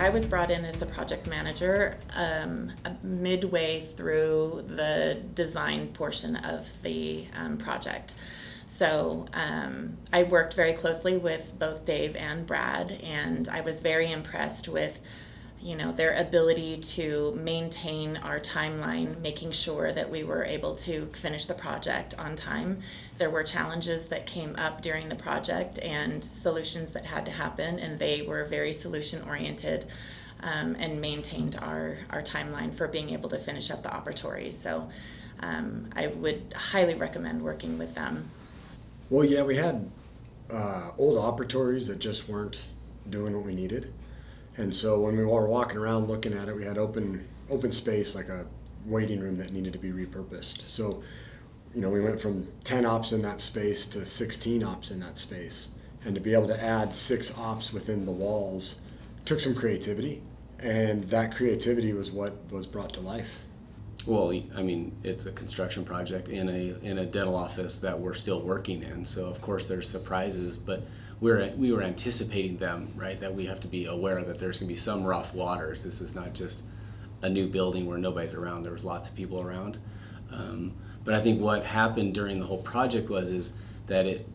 I was brought in as the project manager midway through the design portion of the project. So I worked very closely with both Dave and Brad, and I was very impressed with their ability to maintain our timeline, making sure that we were able to finish the project on time. There were challenges that came up during the project and solutions that had to happen, and they were very solution oriented and maintained our timeline for being able to finish up the operatories. So I would highly recommend working with them. Well, yeah, we had old operatories that just weren't doing what we needed. And so when we were walking around looking at it, we had open space, like a waiting room that needed to be repurposed. So, we went from 10 ops in that space to 16 ops in that space. And to be able to add 6 ops within the walls took some creativity. And that creativity was what was brought to life. Well, I mean, it's a construction project in a dental office that we're still working in. So of course there's surprises, but we were anticipating them, right? That we have to be aware that there's going to be some rough waters. This is not just a new building where nobody's around. There was lots of people around. But I think what happened during the whole project is that it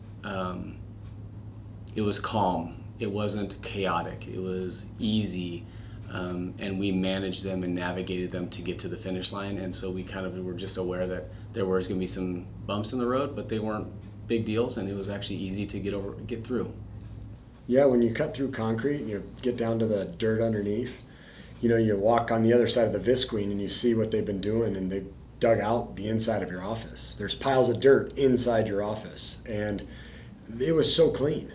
was calm. It wasn't chaotic. It was easy. And we managed them and navigated them to get to the finish line. And so we kind of were just aware that there was going to be some bumps in the road, but they weren't big deals, and it was actually easy to get through. Yeah, when you cut through concrete and you get down to the dirt underneath, you walk on the other side of the visqueen and you see what they've been doing, and they've dug out the inside of your office. There's piles of dirt inside your office, and it was so clean.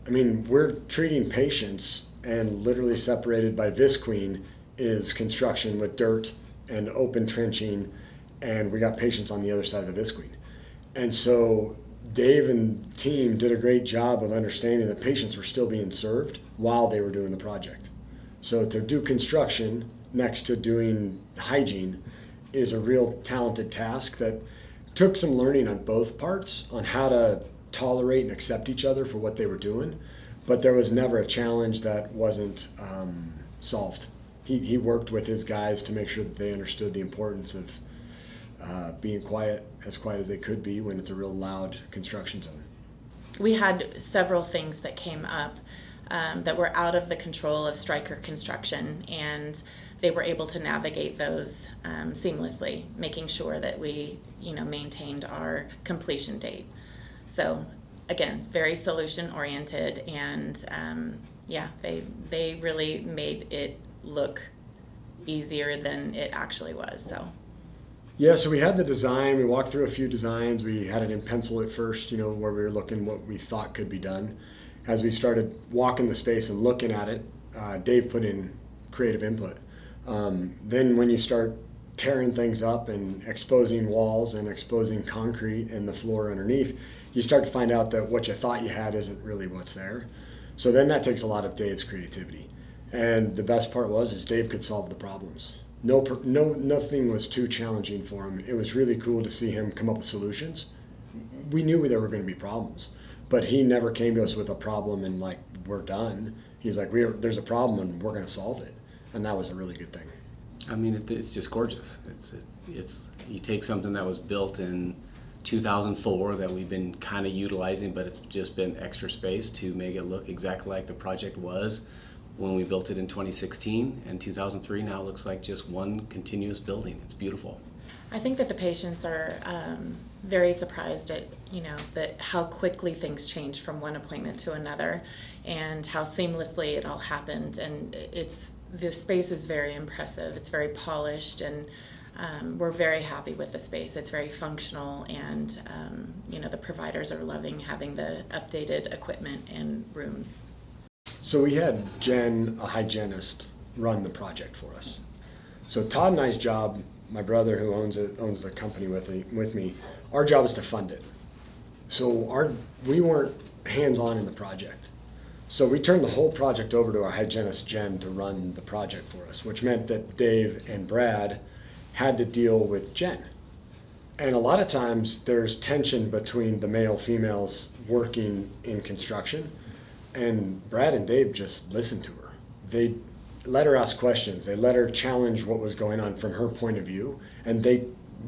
I mean, we're treating patients, and literally separated by visqueen is construction with dirt and open trenching, and we got patients on the other side of the visqueen. And so Dave and team did a great job of understanding that patients were still being served while they were doing the project. So to do construction next to doing hygiene is a real talented task that took some learning on both parts on how to tolerate and accept each other for what they were doing. But there was never a challenge that wasn't solved. He worked with his guys to make sure that they understood the importance of being as quiet as they could be when it's a real loud construction zone. We had several things that came up that were out of the control of Stryker construction, and they were able to navigate those seamlessly, making sure that we maintained our completion date. So again, very solution oriented, and they really made it look easier than it actually was. Yeah, so we had the design, we walked through a few designs, we had it in pencil at first, where we were looking what we thought could be done. As we started walking the space and looking at it, Dave put in creative input. Then when you start tearing things up and exposing walls and exposing concrete and the floor underneath, you start to find out that what you thought you had isn't really what's there. So then that takes a lot of Dave's creativity. And the best part is Dave could solve the problems. Nothing was too challenging for him. It was really cool to see him come up with solutions. We knew there were going to be problems, but he never came to us with a problem and we're done. He's like, there's a problem and we're going to solve it. And that was a really good thing. I mean, it's just gorgeous. It's you take something that was built in 2004 that we've been kind of utilizing, but it's just been extra space to make it look exactly like the project was when we built it in 2016, and 2003 now looks like just one continuous building. It's beautiful. I think that the patients are very surprised at that how quickly things changed from one appointment to another, and how seamlessly it all happened. And the space is very impressive. It's very polished, and we're very happy with the space. It's very functional, and the providers are loving having the updated equipment and rooms. So we had Jen, a hygienist, run the project for us. So Todd and I's job, my brother who owns the company with me, our job is to fund it. So we weren't hands-on in the project. So we turned the whole project over to our hygienist, Jen, to run the project for us, which meant that Dave and Brad had to deal with Jen. And a lot of times there's tension between the male-females working in construction, and Brad and Dave just listened to her. They let her ask questions. They let her challenge what was going on from her point of view, and they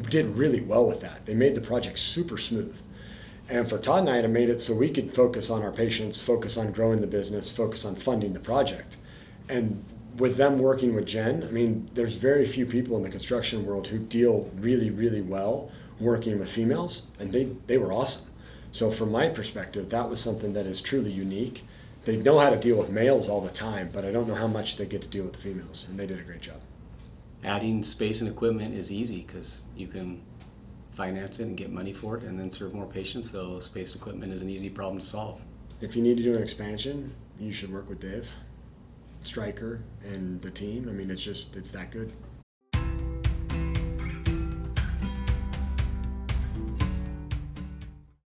did really well with that. They made the project super smooth. And for Todd and I, it made it so we could focus on our patients, focus on growing the business, focus on funding the project. And with them working with Jen, I mean, there's very few people in the construction world who deal really, really well working with females, and they were awesome. So from my perspective, that was something that is truly unique. They know how to deal with males all the time, but I don't know how much they get to deal with the females, and they did a great job. Adding space and equipment is easy because you can finance it and get money for it and then serve more patients, so space and equipment is an easy problem to solve. If you need to do an expansion, you should work with Dave, Stryker, and the team. I mean, it's that good.